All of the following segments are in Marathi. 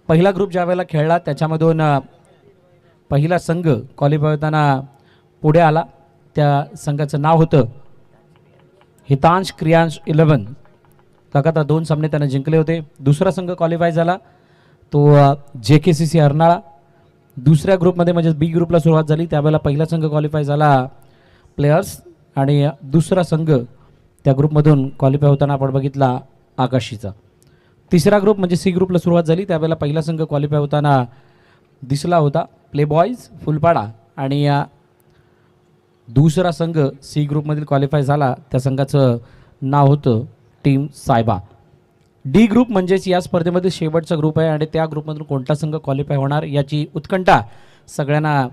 पहिला ग्रुप ज्या वेळेला खेळला त्याच्यामधून पहिला संघ क्वालिफाय होताना पुढे आला. त्या संघाचं नाव होतं हितांश क्रियांश 11. लगातार 2 सामने त्याने जिंकले होते. दुसरा संघ क्वालिफाय झाला तो JKCC अर्नाळा. दुसऱ्या ग्रुपमध्ये म्हणजे बी ग्रुपला सुरुवात झाली त्यावेळेला पहिला संघ क्वालिफाय झाला प्लेयर्स आणि दुसरा संघ त्या ग्रुपमधून क्वालिफाय होताना आपण बघितला आकाशीचा. तिसरा ग्रुप म्हणजे सी ग्रुपला सुरुवात झाली त्यावेळेला पहिला संघ क्वालिफाय होताना दिसला होता प्ले बॉयज फुलपाडा आणि दुसरा संघ सी ग्रुपमधील क्वालिफाय झाला त्या संघाचं नाव होतं टीम सायबा. डी ग्रुप म्हणजेच या स्पर्धेमध्ये शेवटचा ग्रुप आहे आणि त्या ग्रुपमधून कोणता संघ क्वालिफाय होणार याची उत्कंठा सगळ्यांना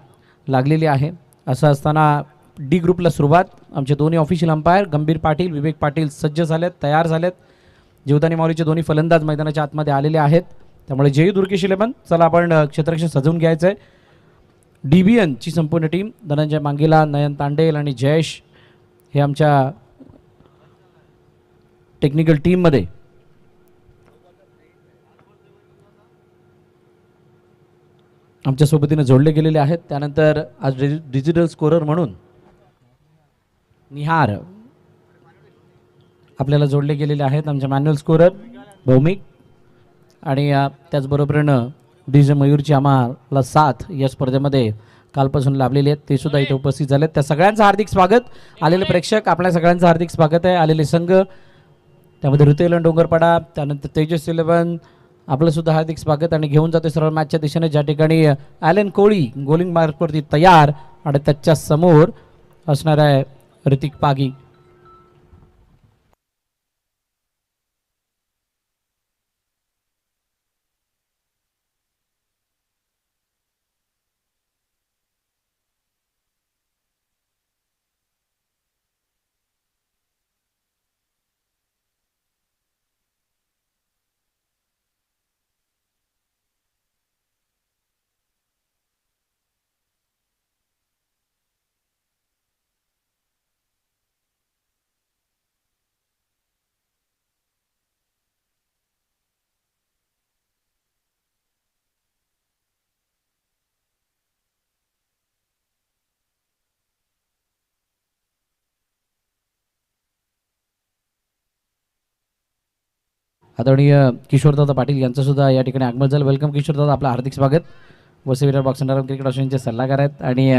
लागलेली आहे. असं असताना डी ग्रुपला सुरुवात. आमचे दोन्ही ऑफिशियल अंपायर गंभीर पाटील विवेक पाटील सज्ज झालेत, तयार झालेत. जीवदानी माऊलीचे दोन्ही फलंदाज मैदानाच्या आतमध्ये आलेले आहेत. त्यामुळे जय दुर्गेश 11 चला आपण क्षेत्ररक्षण सजवून घ्यायचं आहे. DBN ची संपूर्ण टीम धनंजय मांगेला, नयन तांडेल आणि जयेश हे आमच्या टेक्निकल टीममध्ये आमच्या सोबतीने जोडले गेलेले आहेत. त्यानंतर आज डिजिटल स्कोरर म्हणून निहार आपल्याला जोडले गेलेले आहेत. आमच्या मॅन्युअल स्कोरर भौमिक आणि त्याचबरोबरीनं DJ मयूरची आम्हाला साथ या स्पर्धेमध्ये कालपासून लाभलेली आहेत ते सुद्धा इथे उपस्थित झालेत. त्या सगळ्यांचं हार्दिक स्वागत. आलेले प्रेक्षक आपल्या सगळ्यांचं हार्दिक स्वागत आहे. आलेले संघ त्यामध्ये ऋतुलन डोंगरपाडा, त्यानंतर तेजस 11 आपलं सुद्धा हार्दिक स्वागत. आणि घेऊन जाते सरळ मॅचच्या दिशेने ज्या ठिकाणी ॲलन कोळी गोलिंग मार्कवरती तयार आणि त्याच्या समोर असणार आहे ऋतिक पागी. आदरणीय किशोरदादा पाटील यांचं सुद्धा या ठिकाणी आगमन झालं. वेलकम किशोरदादा, आपलं हार्दिक स्वागत. वसई बॉक्स अँड क्रिकेट असोसिएशनचे सल्लागार आहेत आणि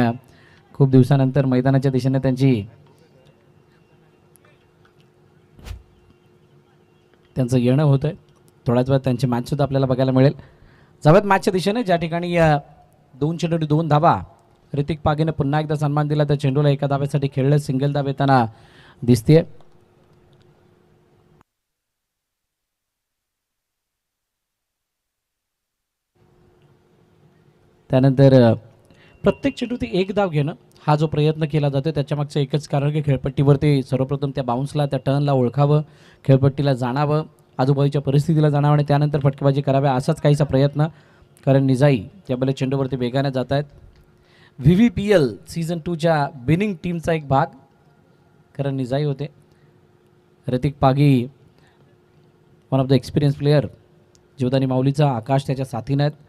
खूप दिवसानंतर मैदानाच्या दिशेने त्यांचं येणं होतं आहे. थोड्याच वेळात त्यांची मॅचसुद्धा आपल्याला बघायला मिळेल. जाऊयात मॅचच्या दिशेने ज्या ठिकाणी 2 चेंडूंनी 2 धाबा. ऋतिक पागीने पुन्हा एकदा सन्मान दिला. त्या चेंडूला एका धाब्यासाठी खेळलं, सिंगल धाब येताना दिसते. त्यानंतर प्रत्येक चेंडूवरती 1 धाव घेणं हा जो प्रयत्न केला जातो त्याच्यामागचं एकच कारण की खेळपट्टीवरती सर्वप्रथम त्या बाउन्सला त्या टर्नला ओळखावं, खेळपट्टीला जाणावं, आजूबाजूच्या परिस्थितीला जाणावं आणि त्यानंतर फटकेबाजी कराव्या असाच काहीसा प्रयत्न. कारण निजाई त्यावेळेला चेंडूवरती वेगाने जात आहेत. VVPL सीझन 2च्या बिनिंग टीमचा एक भाग कारण निजाई होते. Hrithik Pagi one of the experience player. Jivdani माऊलीचा आकाश त्याच्या साथीनं आहेत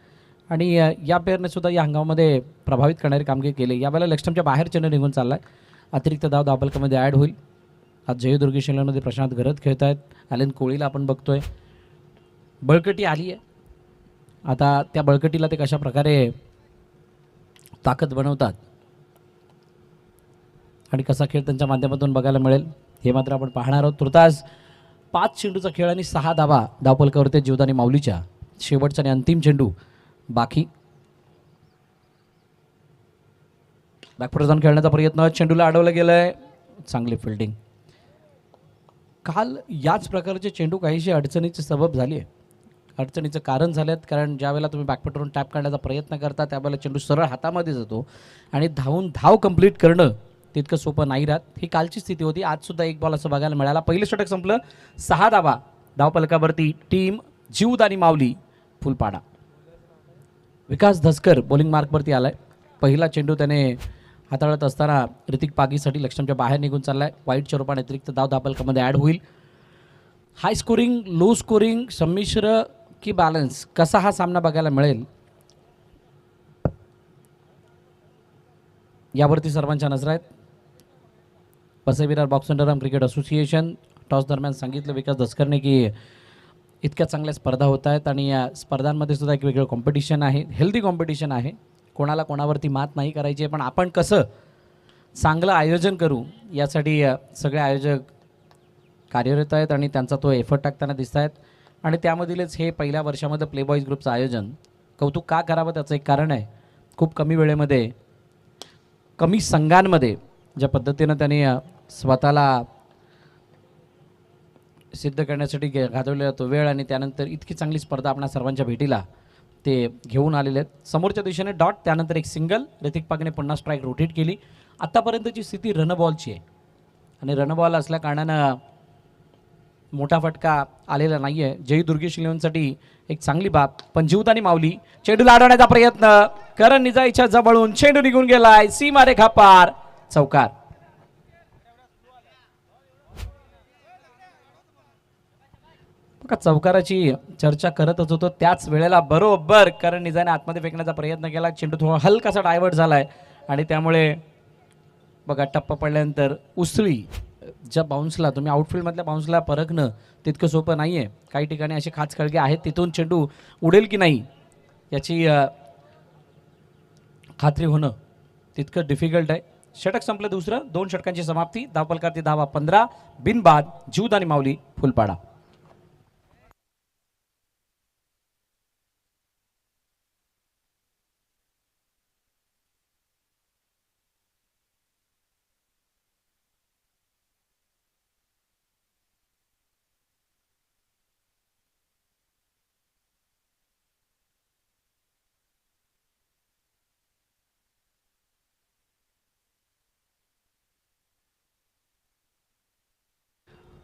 आणि या पेअरने सुद्धा या हंगामामध्ये प्रभावित करणारी कामगिरी केली. यावेळेला लेगस्टम्पच्या बाहेर चेंडू निघून चालला आहे. अतिरिक्त धाव धावफलकामध्ये ॲड होईल. आज जय दुर्गेश 11मध्ये प्रशांत घरत खेळत आहेत. ॲलन कोळीला आपण बघतोय. बळकटी आली आहे. आता त्या बळकटीला ते कशा प्रकारे ताकद बनवतात आणि कसा खेळ त्यांच्या माध्यमातून बघायला मिळेल हे मात्र आपण पाहणार आहोत. तुर्तास 5 चेंडूचा खेळ आणि 6 धावा धावफलकावरती जीवदानी माऊलीच्या. शेवटचा आणि अंतिम चेंडू बाकी. बॅकफुट जाऊन खेळण्याचा प्रयत्न, चेंडूला अडवलं गेलंय. चांगली फिल्डिंग. काल याच प्रकारचे चेंडू काहीशी अडचणीचे सबब झाली आहे, अडचणीचं कारण झालेत. कारण ज्या वेळेला तुम्ही बॅकफुटवरून टॅप काढण्याचा प्रयत्न करता त्यावेळेला चेंडू सरळ हातामध्ये जातो आणि धावून धाव कंप्लीट करणं तितकं सोपं नाही राहत. ही कालची स्थिती होती. आजसुद्धा 1 बॉल असं बघायला मिळाला. पहिलं षटक संपलं. 6 धावा धावफलकावरती टीम जीवदानी माऊली फुलपाडा. विकास धसकर बॉलिंग मार्कवरती आलाय. पहिला चेंडू त्याने हाताळत असताना ऋतिक पागीसाठी लक्ष्मणच्या बाहेर निघून चाललाय. वाईटच्या रूपाने अतिरिक्त धाव धावफलकामध्ये ॲड होईल. हाय स्कोरिंग, लो स्कोरिंग, संमिश्र की बॅलन्स कसा हा सामना बघायला मिळेल यावरती सर्वांच्या नजर आहेत. पसेविरार box underarm cricket association toss दरम्यान सांगितलं विकास दसकरने की इतक्या चांगल्या स्पर्धा होत आहेत आणि या स्पर्धांमध्ये सुद्धा एक वेगळं कॉम्पिटिशन आहे, हेल्दी कॉम्पिटिशन आहे. कोणाला कोणावरती मात नाही करायची आहे, पण आपण कसं चांगलं आयोजन करू यासाठी सगळे आयोजक कार्यरत आहेत आणि त्यांचा तो एफर्ट टाकताना दिसत आहेत. आणि त्यामधीलच हे पहिल्या वर्षामध्ये प्ले बॉईज ग्रुपचं आयोजन कौतुक का करावं त्याचं एक कारण आहे. खूप कमी वेळेमध्ये कमी संघांमध्ये ज्या पद्धतीनं त्यांनी स्वतःला सिद्ध करण्यासाठी घालवलेला तो वेळ आणि त्यानंतर इतकी चांगली स्पर्धा आपल्या सर्वांच्या भेटीला ते घेऊन आलेले आहेत. समोरच्या दिशेने डॉट, त्यानंतर एक सिंगल. ऋतिक पागने पुन्हा स्ट्राईक रोटेट केली. आत्तापर्यंतची स्थिती रनबॉलची आहे आणि रनबॉल असल्या कारणानं मोठा फटका आलेला नाही आहे. जय दुर्गेश इलेव्हनसाठी एक चांगली बाब. पण जीवदानी मावली चेंडूला अडवण्याचा प्रयत्न. करण निजाईच्या जवळून चेंडू निघून गेलाय, सीमारेखा पार, चौकार. बघा चौकाराची चर्चा करतच होतो त्याच वेळेला बरोबर करण निजाने आतमध्ये फेकण्याचा प्रयत्न केला. चेंडू थोडा हलकासा डायव्हर्ट झालाय आणि त्यामुळे बघा टप्पा पडल्यानंतर उसळी ज्या बाउन्सला तुम्ही आउटफील्डमधल्या बाउन्सला परखणं तितकं सोपं नाही आहे. काही ठिकाणी असे खाच खळगे आहेत तिथून चेंडू उडेल की नाही याची खात्री होणं तितकं डिफिकल्ट आहे. षटक संपलं दुसरं. 2 षटकांची समाप्ती. धावफलकावरती धावा 15. बिनबाद. जीवदानी माऊली फुलपाडा.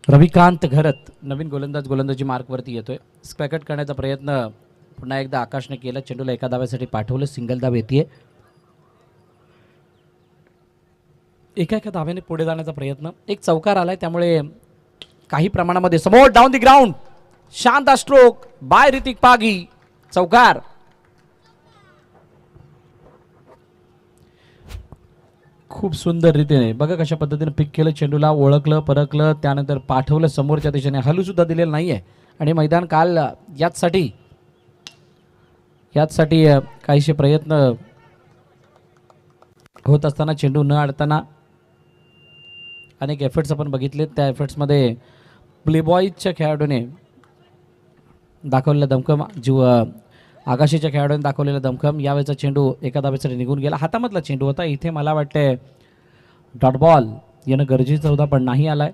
रविकांत घरत नवीन गोलंदाजी मार्कवरती येतोय. स्क्रॅकेट करण्याचा प्रयत्न पुन्हा एकदा आकाशने केला. चेंडूला एका धाव्यासाठी पाठवलं. सिंगल धाव येते. एका धाव्याने पुढे जाण्याचा प्रयत्न. एक चौकार आलाय त्यामुळे काही प्रमाणामध्ये समोर डाऊन दी ग्राउंड. शानदार स्ट्रोक बाय ऋतिक पागी, चौकार. खूप सुंदर रीतीने बघा कशा पद्धतीने पिक केलं. चेंडूला ओळखलं, परखलं, त्यानंतर पाठवलं समोरच्या दिशेने. हलू सुद्धा दिलेलं नाहीये आणि मैदान काल याचसाठी काहीशे प्रयत्न होत असताना चेंडू न अडताना अनेक एफर्ट्स आपण बघितलेत. त्या एफर्ट्समध्ये प्लेबॉयच्या खेळाडूने दाखवलेला दमखम, आकाशीच्या खेळाडूने दाखवलेला दमखम. यावेळेचा चेंडू एका धावेसाठी निघून गेला. हातामधला चेंडू होता. इथे मला वाटते डॉट बॉल येणं गरजेचं होता पण नाही आलाय.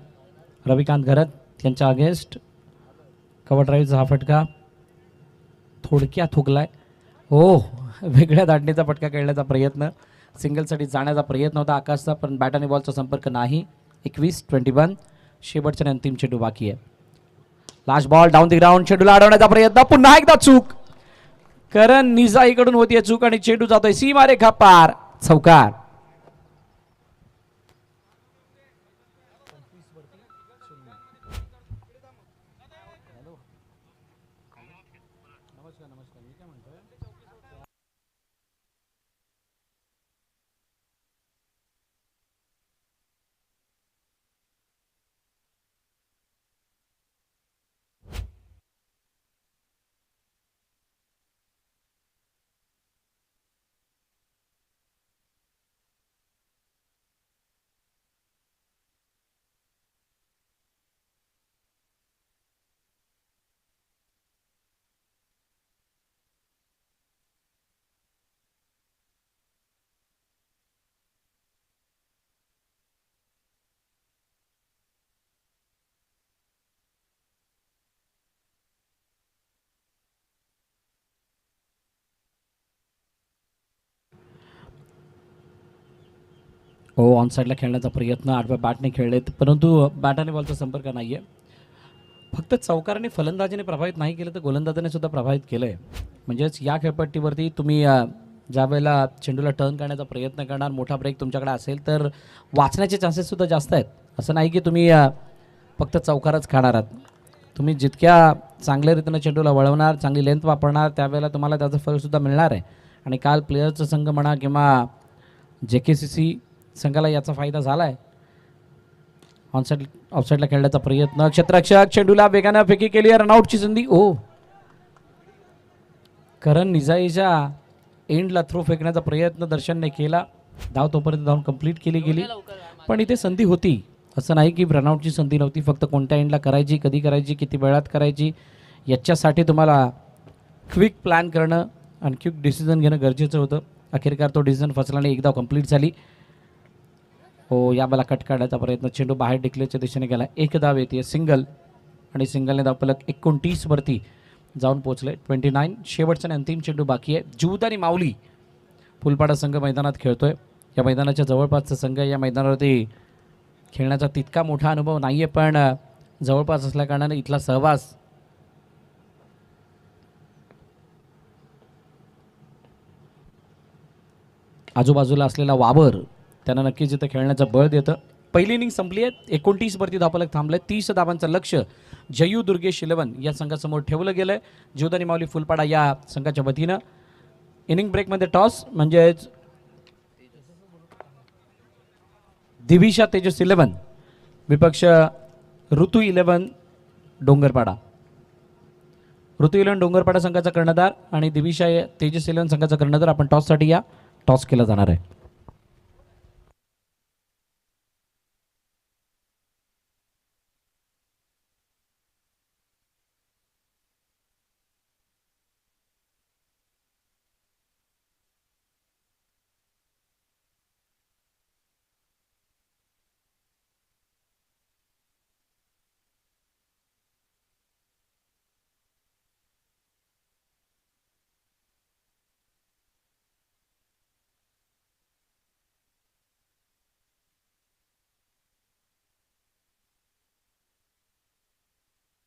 रविकांत घरत यांच्या अगेन्स्ट कव्हर ड्राईव्हचा हा फटका थोडक्यात हुकलाय. हो, वेगळ्या दाटणीचा फटका खेळण्याचा प्रयत्न, सिंगलसाठी जाण्याचा प्रयत्न होता आकाशचा पण बॅट आणि बॉलचा संपर्क नाही. 21-21 शेवटच्या अंतिम चेंडू बाकी आहे. Last ball down the ground. चेंडूला अडवण्याचा प्रयत्न. पुन्हा एकदा चूक. करण निजाईकडून होतीये चूक आणि चेंडू जातोय सीमारेखा पार, चौकार. हो, ऑन साईडला खेळण्याचा प्रयत्न आडव्या बॅटने खेळलेत परंतु बॅट आणि बॉलचा संपर्क नाही आहे. फक्त चौकाराने फलंदाजीने प्रभावित नाही केलं तर गोलंदाजाने सुद्धा प्रभावित केलं आहे. म्हणजेच या खेळपट्टीवरती तुम्ही ज्या वेळेला चेंडूला टर्न करण्याचा प्रयत्न करणार, मोठा ब्रेक तुमच्याकडे असेल तर वाचण्याचे चान्सेस सुद्धा जास्त आहेत. असं नाही की तुम्ही फक्त चौकारच खाणार आहात. तुम्ही जितक्या चांगल्या रीतीनं चेंडूला वळवणार, चांगली लेंथ वापरणार, त्यावेळेला तुम्हाला त्याचं फळसुद्धा मिळणार आहे. आणि काल प्लेयरचा संघ म्हणा किंवा JKCC संघाला याचा फायदा झाला आहे. ऑनसाईड ऑफसाईडला खेळण्याचा प्रयत्न, क्षेत्ररक्षक चेंडूला वेगानं फेकी केली, रनआउटची संधी. ओ करण निजाईच्या एंडला थ्रो फेकण्याचा प्रयत्न दर्शनने केला, धाव तोपर्यंत धावून कंप्लीट केली गेली, पण इथे संधी होती. असं नाही की रनआउटची संधी नव्हती, फक्त कोणत्या एंडला करायची, कधी करायची, किती वेळात करायची, याच्यासाठी तुम्हाला क्विक प्लॅन करणं आणि क्विक डिसिजन घेणं गरजेचं होतं. अखेरकार तो डिसिजन फसल्याने एकदा कंप्लीट झाली. हो, या बाला कट काढायचा प्रयत्न, चेंडू बाहेर डिक्लेअरच्या दिशेने गेला. एक धाव येते, सिंगल, आणि सिंगलने धावफलक 29 वरती जाऊन पोहोचले. 29. शेवटचा आणि अंतिम चेंडू बाकी आहे. जीवदानी माऊली फुलपाडा संघ मैदानात खेळतोय. या मैदानाच्या जवळपासचा संघ, या मैदानावरती खेळण्याचा तितका मोठा अनुभव नाही आहे, पण जवळपास असल्याकारणाने इथला सहवास आजूबाजूला असलेला वावर त्यांना नक्कीच इथं खेळण्याचं बळ देतं. पहिली इनिंग संपली आहे. 29 वरती धावफलक थांबले. 30 धावांचं लक्ष जयू दुर्गेश 11 या संघासमोर ठेवलं गेलं आहे. जीवदानी माऊली फुलपाडा या संघाच्या वतीनं. इनिंग ब्रेकमध्ये टॉस, म्हणजेच दिविशा तेजस 11 विपक्ष ऋतू 11 डोंगरपाडा. ऋतू 11 डोंगरपाडा संघाचा कर्णधार आणि दिविशा तेजस 11 संघाचा कर्णधार. आपण टॉससाठी या. टॉस केला जाणार आहे.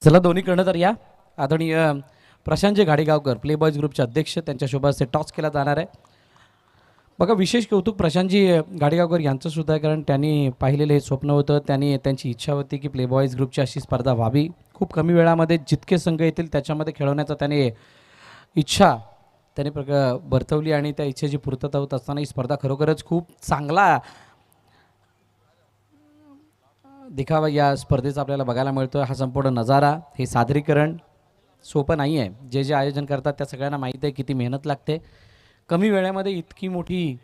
चला, दोन्ही कर्णधार या. आदरणीय प्रशांतजी घाडेगावकर, प्ले बॉयज ग्रुपचे अध्यक्ष, त्यांच्या शोभास्ते टॉस केला जाणार आहे. बघा, विशेष कौतुक प्रशांतजी घाडेगावकर यांचं सुद्धा आहे, कारण त्यांनी पाहिलेलं हे स्वप्न होतं. त्यांची इच्छा होती की प्ले बॉयज ग्रुपची अशी स्पर्धा व्हावी. खूप कमी वेळामध्ये जितके संघ येतील त्याच्यामध्ये खेळवण्याचा त्याने इच्छा बर्तवली, आणि त्या इच्छेची पूर्तता होत असताना ही स्पर्धा खरोखरच खूप चांगला दिखावा या स्पर्धेचा आपल्याला बघायला मिळतो. हा संपूर्ण नजारा, हे सादरीकरण सोपं नाही आहे. जे आयोजन करतात त्या सगळ्यांना माहीत आहे किती मेहनत लागते. कमी वेळामध्ये इतकी मोठी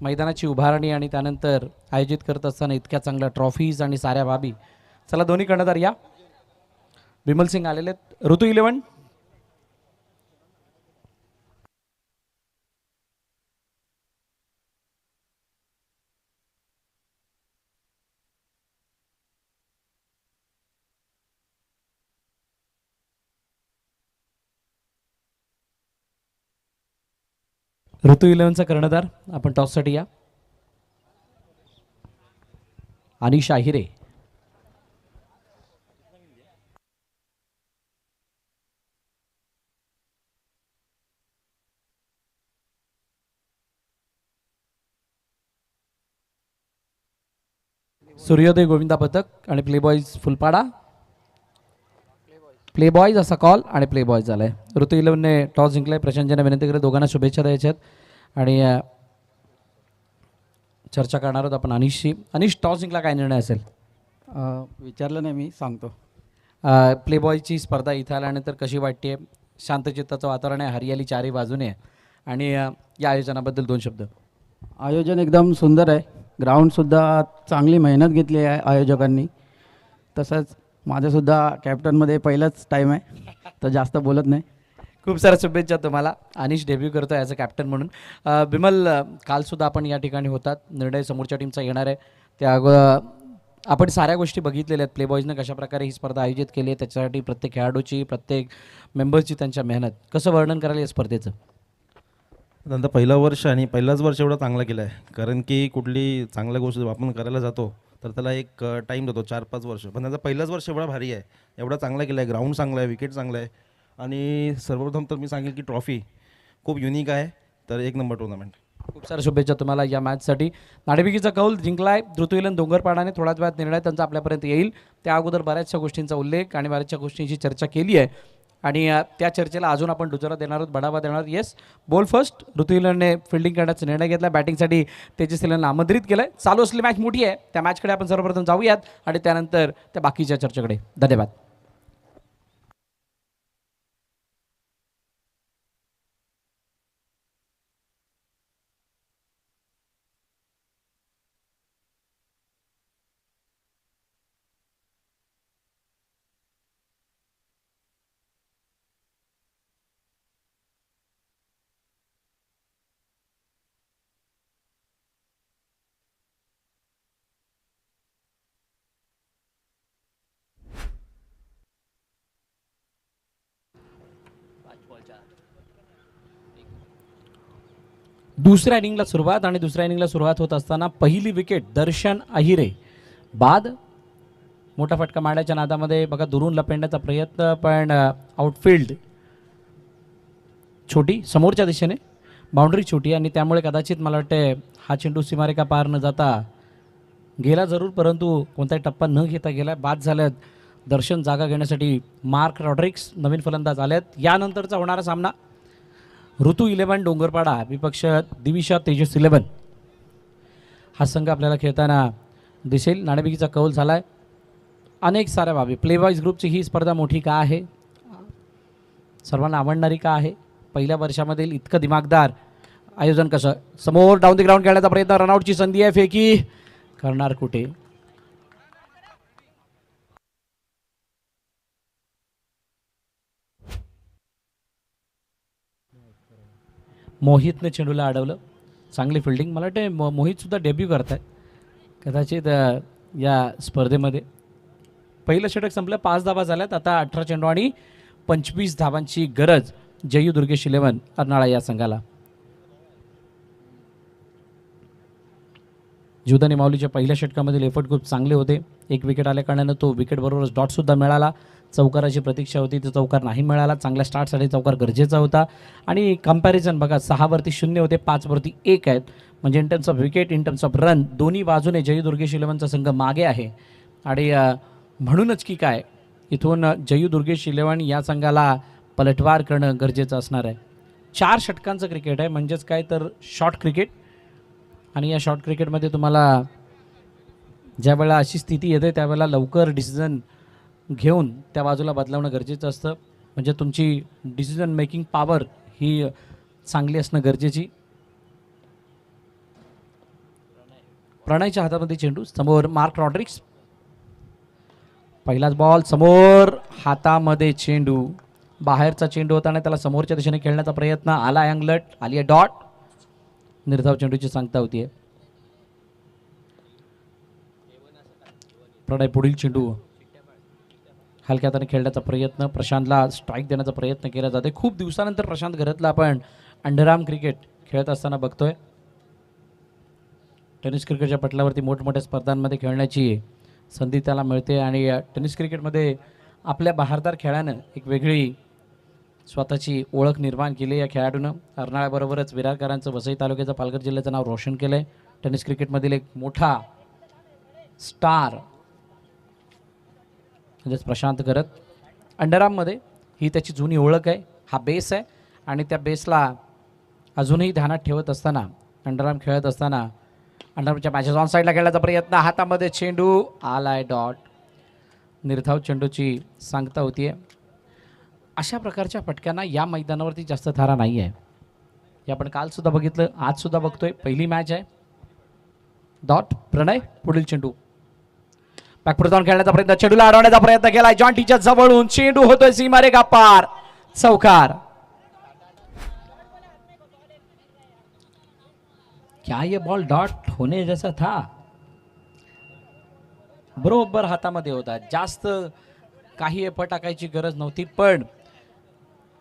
मैदानाची उभारणी आणि त्यानंतर आयोजित करत असताना इतक्या चांगल्या ट्रॉफीज आणि साऱ्या बाबी. चला, दोन्ही कर्णधार या. विमल सिंग आलेले आहेत. ऋतू 11. ऋतू 11चा कर्णधार. आपण टॉससाठी या. अनिश आहिरे. सूर्योदय गोविंदा पथक आणि प्ले बॉयज फुलपाडा. प्ले बॉयज असा कॉल आणि प्ले बॉयज झालाय. ऋतू 11ने टॉस जिंकलाय. प्रशांतजींना विनंती करत दोघांना शुभेच्छा द्यायच्यात आणि चर्चा करणार आहोत आपण अनिशशी. अनिश, टॉस जिंकला, काय निर्णय असेल? विचारलं नाही, मी सांगतो. प्ले बॉयची स्पर्धा इथं आल्यानंतर कशी वाटते? शांतचित्ताचं वातावरण आहे, हरियाली चारही बाजूने आहे, आणि या आयोजनाबद्दल 2 शब्द. आयोजन एकदम सुंदर आहे. ग्राउंडसुद्धा चांगली मेहनत घेतली आहे आयोजकांनी. तसंच माझंसुद्धा कॅप्टनमध्ये पहिलाच टाईम आहे, तर जास्त बोलत नाही. खूप साऱ्या शुभेच्छा तुम्हाला. अनिश डेब्यू करतो ॲज अ कॅप्टन म्हणून. विमल, कालसुद्धा आपण या ठिकाणी होतात. निर्णय समोरच्या टीमचा येणार आहे. त्या आपण साऱ्या गोष्टी बघितलेल्या आहेत. प्ले बॉयजनं कशाप्रकारे ही स्पर्धा आयोजित केली आहे, त्याच्यासाठी प्रत्येक खेळाडूची, प्रत्येक मेंबर्सची त्यांच्या मेहनत. कसं वर्णन कराल या स्पर्धेचं? नंतर पहिलं वर्ष आणि पहिलाच वर्ष एवढा चांगला केला आहे, कारण की कुठली चांगल्या गोष्ट आपण करायला जातो तर त्याला एक टाईम जातो, 4-5 वर्ष. पण त्याचा पहिलाच वर्ष एवढा भारी आहे, एवढा चांगला केला आहे. ग्राउंड चांगला आहे, विकेट चांगला आहे, आणि सर्वप्रथम तर मी सांगेल की ट्रॉफी खूप युनिक आहे. तर 1 नंबर टुर्नामेंट. खूप साऱ्या शुभेच्छा तुम्हाला या मॅचसाठी. नाणेफेकीचा कौल जिंकलाय ऋतुविलन डोंगरपाडाने. थोड्याच वेळात निर्णय त्यांचा आपल्यापर्यंत येईल. त्या अगोदर बऱ्याचशा गोष्टींचा उल्लेख आणि बऱ्याचशा गोष्टींची चर्चा केली आहे आणि त्या चर्चेला अजून आपण दुजोरा देणार आहोत, बढावा देणार आहोत. येस, बॉल फर्स्ट ऋतुविलनने फिल्डिंग करण्याचा निर्णय घेतला. बॅटिंगसाठी तेजस्वीला आमंत्रित केलंय. चालू असलेली मॅच मोठी आहे, त्या मॅचकडे आपण सर्वप्रथम जाऊयात आणि त्यानंतर त्या बाकीच्या चर्चेकडे. धन्यवाद. दुसऱ्या इनिंगला सुरुवात आणि दुसऱ्या इनिंगला सुरुवात होत असताना पहिली विकेट दर्शन अहिरे बाद. मोठा फटका मारण्याच्या नादामध्ये बघा दुरून लपेंडण्याचा प्रयत्न, पण आउटफील्ड छोटी समोरच्या दिशेने, बाउंड्री छोटी आणि त्यामुळे कदाचित मला वाटते हा चेंडू सीमारेखा पार न जाता गेला जरूर, परंतु कोणताही टप्पा न घेता गेला. बाद झाल्यात. दर्शन जागा घेण्यासाठी मार्क रॉड्रिक्स नवीन फलंदाज आलेत. यानंतरचा होणारा सामना ऋतू 11 डोंगरपाडा विपक्ष दिविशा तेजस 11 हा संघ आपल्याला खेळताना दिसेल. नाणेफेकीचा कौल झाला आहे. अनेक साऱ्या बाबी, प्लेबॉईज ग्रुपची ही स्पर्धा मोठी का आहे, सर्वांना आवडणारी का आहे, पहिल्या वर्षामधील इतकं दिमागदार आयोजन कसं. समोर डाऊन द ग्राउंड खेळण्याचा प्रयत्न, रनआउटची संधी आहे, फेकी करणार कुठे. मोहितने चेंडूला अडवलं. चांगली फिल्डिंग. मला वाटते मोहितसुद्धा डेब्यू करत आहे कदाचित या स्पर्धेमध्ये. पहिलं षटक संपलं, 5 धावा झाल्यात. आता 18 चेंडू आणि 25 धावांची गरज जयू दुर्गेश 11 अर्नाळा या संघाला. जुदानी माऊलीच्या पहिल्या षटकामधील एफर्ट खूप चांगले होते. एक विकेट आल्या कारणानं तो विकेटबरोबरच डॉटसुद्धा मिळाला. चौकाराची प्रतीक्षा होती, तो चौकार नाही मिळाला. चांगल्या स्टार्टसाठी चौकार गरजेचा होता. आणि कंपॅरिझन बघा, 6 वरती 0 होते, 5 वरती 1 आहेत. म्हणजे in terms of wicket, in terms of run, दोन्ही बाजूने जयू दुर्गेश 11चा संघ मागे आहे. आणि म्हणूनच की काय, इथून जयू दुर्गेश 11 या संघाला पलटवार करणं गरजेचं असणार आहे. 4 षटकांचं क्रिकेट आहे, म्हणजेच काय तर शॉर्ट क्रिकेट. आणि या शॉर्ट क्रिकेटमध्ये तुम्हाला ज्यावेळेला अशी स्थिती येते त्यावेळेला लवकर डिसिजन घेऊन त्या बाजूला बदलावणं गरजेचं असतं. म्हणजे तुमची डिसिजन मेकिंग पॉवर ही चांगली असणं गरजेची. प्रणयच्या हातामध्ये चेंडू, समोर मार्क रॉड्रिक्स. पहिलाच बॉल, समोर हातामध्ये चेंडू, बाहेरचा चेंडू होता आणि त्याला समोरच्या दिशेने खेळण्याचा प्रयत्न, आला अँगलट, आली आहे डॉट. निर्धाव चेंडूची सांगता होतीये. प्रणय पुढील चेंडू हलक्या हाताने खेळण्याचा प्रयत्न, प्रशांतला स्ट्राईक देण्याचा प्रयत्न केला जाते. खूप दिवसानंतर प्रशांत घरातला आपण अंडरआर्म क्रिकेट खेळत असताना बघतोय. टेनिस क्रिकेटच्या पटलावरती मोठमोठ्या स्पर्धांमध्ये खेळण्याची संधी त्याला मिळते आणि टेनिस क्रिकेटमध्ये आपल्या बहारदार खेळानं एक वेगळी स्वतःची ओळख निर्माण केली या खेळाडूनं. अर्नाळ्याबरोबरच विरारकरांचं वसई तालुक्याचं पालघर जिल्ह्याचं नाव रोशन केलं आहे. टेनिस क्रिकेटमधील एक मोठा स्टार म्हणजेच प्रशांत करत. अंडरआर्ममध्ये ही त्याची जुनी ओळख आहे, हा बेस आहे आणि त्या बेसला अजूनही ध्यानात ठेवत असताना अंडरआर्म खेळत असताना अंडरआर्मच्या मॅचेस ऑन साईडला खेळण्याचा प्रयत्न, हातामध्ये चेंडू, आलाय डॉट. निर्धाव चेंडूची सांगता होतीये. अशा प्रकारच्या फटक्यांना या मैदानावरती जास्त थारा नाही आहे. हे आपण कालसुद्धा बघितलं, आजसुद्धा बघतोय. पहिली मॅच आहे. डॉट. प्रणय पुढील चेंडू, बॅकफुट जाऊन खेळण्याचा प्रयत्न, चेंडूला अडवण्याचा प्रयत्न केलाय जॉन्टीच्या जवळून. चेंडू होतोय सीमारेखा पार, चौकार. क्या ये बॉल डॉट होने जैसा था. बरोबर हातामध्ये होता, जास्त काही एफर्ट टाकायची गरज नव्हती. पण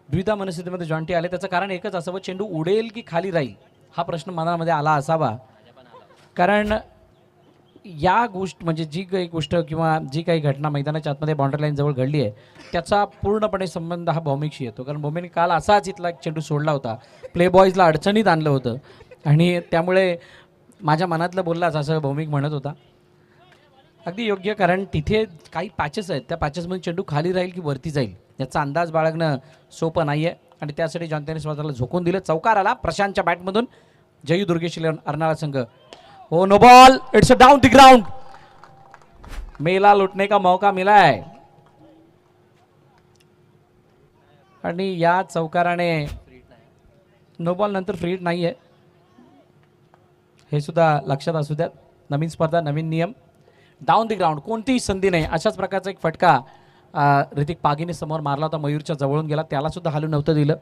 द्विधा मनस्थितीमध्ये जॉन्टी आले. त्याचं कारण एकच असावं, चेंडू उडेल की खाली राहील हा प्रश्न मनामध्ये आला असावा. कारण या गोष्ट म्हणजे जी काही गोष्ट किंवा जी काही घटना मैदानाच्या आतमध्ये बाउंड्री लाईन जवळ घडली आहे त्याचा पूर्णपणे संबंध हा भौमिकशी येतो. कारण भौमिकने काल असाच इथला एक चेंडू सोडला होता, प्ले बॉईजला अडचणीत आणलं होतं आणि त्यामुळे माझ्या मनातलं बोललाच असं भौमिक म्हणत होता. अगदी योग्य, कारण तिथे काही पॅचेस आहेत, त्या पॅचेसमध्ये चेंडू खाली राहील की वरती जाईल याचा अंदाज बाळगणं सोपं नाही आहे. आणि त्यासाठी जॉन्थनी स्वतःला झोकून दिलं. चौकार आला प्रशांतच्या बॅटमधून. जयू दुर्गेश अर्नाळा संघ. हो, no ball, it's a down the ground. मेला लुटने का मौका मिला है. आणि या चौकाराने नो बॉल नंतर फ्री हिट नाही आहे, हे सुद्धा लक्षात असू द्या. नवीन स्पर्धा, नवीन नियम. डाऊन द ग्राउंड, कोणतीही संधी नाही. अशाच प्रकारचा एक फटका ऋतिक पागीने समोर मारला होता, मयूरच्या जवळून गेला, त्याला सुद्धा हालू नव्हतं दिलं.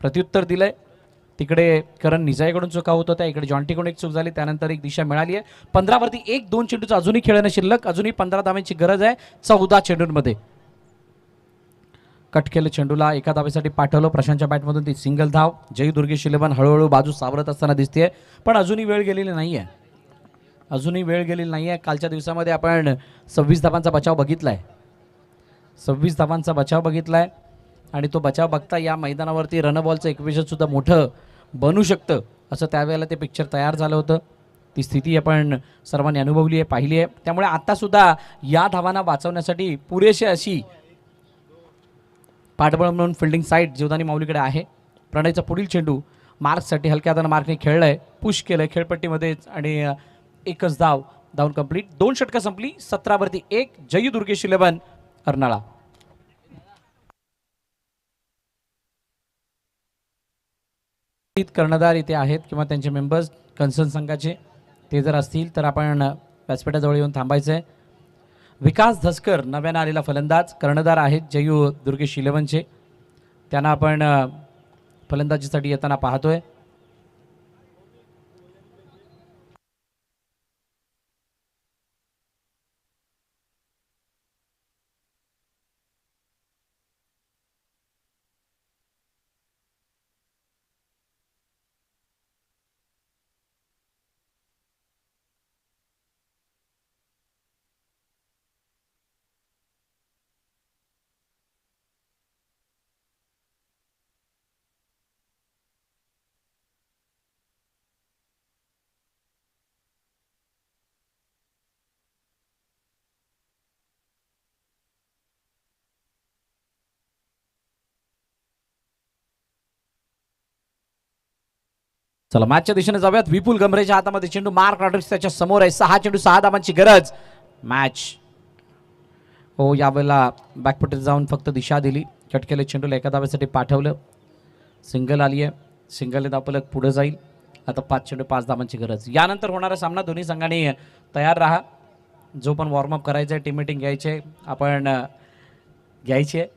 प्रत्युत्तर दिलंय. तिकडे करण निजाईकडून चुका होत होत्या, इकडे जॉन्टीकडून एक चूक झाली, त्यानंतर एक दिशा मिळाली आहे. 15वरती 1-2 चेंडूचं अजूनही खेळणं शिल्लक, अजूनही 15 धावांची गरज आहे 14 चेंडूंमध्ये. कट केलं चेंडूला, एका धावेसाठी पाठवलं प्रशांतच्या बॅटमधून, ती सिंगल धाव. जयू दुर्गेश हळूहळू बाजू सावरत असताना दिसतेय, पण अजूनही वेळ गेलेली नाही आहे. अजूनही वेळ गेलेली नाही आहे. कालच्या दिवसामध्ये आपण 26 धावांचा बचाव बघितलाय, 26 धावांचा बचाव बघितलाय. आणि तो बचाव बघता या मैदानावरती रनबॉलचं इक्वेशन सुद्धा मोठं बनू शकतं, असं त्यावेळेला ते पिक्चर तयार झालं होतं. ती स्थिती आपण सर्वांनी अनुभवली आहे, पाहिली आहे. त्यामुळे आत्तासुद्धा या धावांना वाचवण्यासाठी पुरेशी अशी पाठबळ म्हणून फिल्डिंग साईड जीवदानी माऊलीकडे आहे. प्रणयचा पुढील चेंडू मार्कसाठी हलक्या हातानं मार्कने खेळलाय, पुश केलंय खेळपट्टीमध्येच आणि एकच धाव, धावून कंप्लीट. 2 षटकं संपली. 17वरती 1. जयू दुर्गेश अर्नाळा. कर्णधार इथे आहेत किंवा त्यांचे मेंबर्स कन्सर्न संघाचे, ते जर असतील तर आपण व्यासपीठाजवळ येऊन थांबायचं आहे. विकास धसकर नव्यानं आलेला फलंदाज, कर्णधार आहेत जयू दुर्गेश चे, त्यांना आपण फलंदाजीसाठी येताना पाहतोय. चला मॅचच्या दिशेने जाऊयात. विपुल गमरेच्या हातामध्ये चेंडू, मार्क रॉड्रिग्स त्याच्या समोर आहे. 6 चेंडू 6 धावांची गरज. मॅच हो, यावेळेला बॅकफुटीत जाऊन फक्त दिशा दिली. कट केले चेंडूला, एका धावेसाठी पाठवलं, सिंगल आली आहे. सिंगलने धावफलक पुढे जाईल. आता 5 चेंडू 5 धावांची गरज. यानंतर होणारा सामना दोन्ही संघांनी तयार राहा. जो पण वॉर्मअप करायचं आहे, टीम मीटिंग घ्यायची आहे, आपण घ्यायची आहे.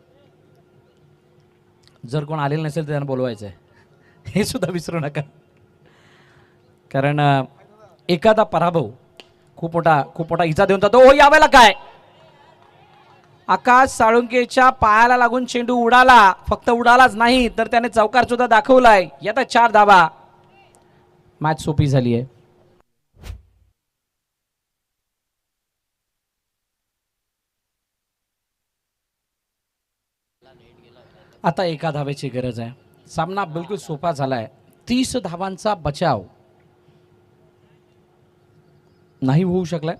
जर कोण आलेलं नसेल तर त्यांना बोलवायचं आहे, हे सुद्धा विसरू नका. कारण एखादा पराभव खूप मोठा इजा देऊन जातो. हो, यावेळेला काय, आकाश साळुंकेच्या पायाला लागून चेंडू उडाला. फक्त उडालाच नाही तर त्याने चौकार सुद्धा दाखवलाय. येतात 4 धावा. मॅच सोपी झाली आहे. आता एका धावेची गरज आहे. सामना बिलकुल सोपा झालाय. 30 धावांचा बचाव नाही होऊ शकलाय.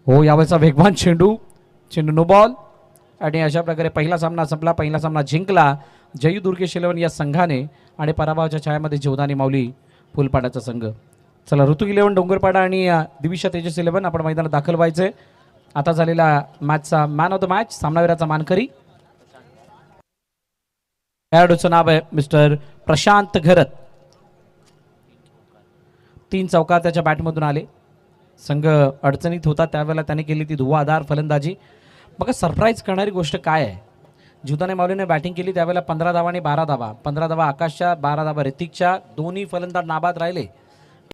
हो, यावेळेचा वेगवान चेंडू नो बॉल. आणि अशा प्रकारे पहिला सामना संपला. पहिला सामना जिंकला जयू दुर्गेश या संघाने आणि पराभवाच्या छायामध्ये जीवदानी माऊली फुलपाड्याचा संघ. चला, ऋतू 11 डोंगरपाडा आणि दिविशा तेजस 11 आपण मैदानात दाखल व्हायचंय. आता झालेला मॅचचा मॅन ऑफ द मॅच, सामनावीराचा मानकरी खेळाडूचं नाव आहे मिस्टर प्रशांत घरत. 3 चौकार त्याच्या बॅटमधून आले. संघ अडचणीत होता त्यावेळेला त्याने केली ती धुवाधार फलंदाजी. बघा, सरप्राईज करणारी गोष्ट काय आहे, जीवदानी माऊलीने बॅटिंग केली त्यावेळेला 15 धावा आणि 12 धावा. 15 धावा आकाशच्या, 12 धावा ऋतिकच्या. दोन्ही फलंदाज नाबाद राहिले.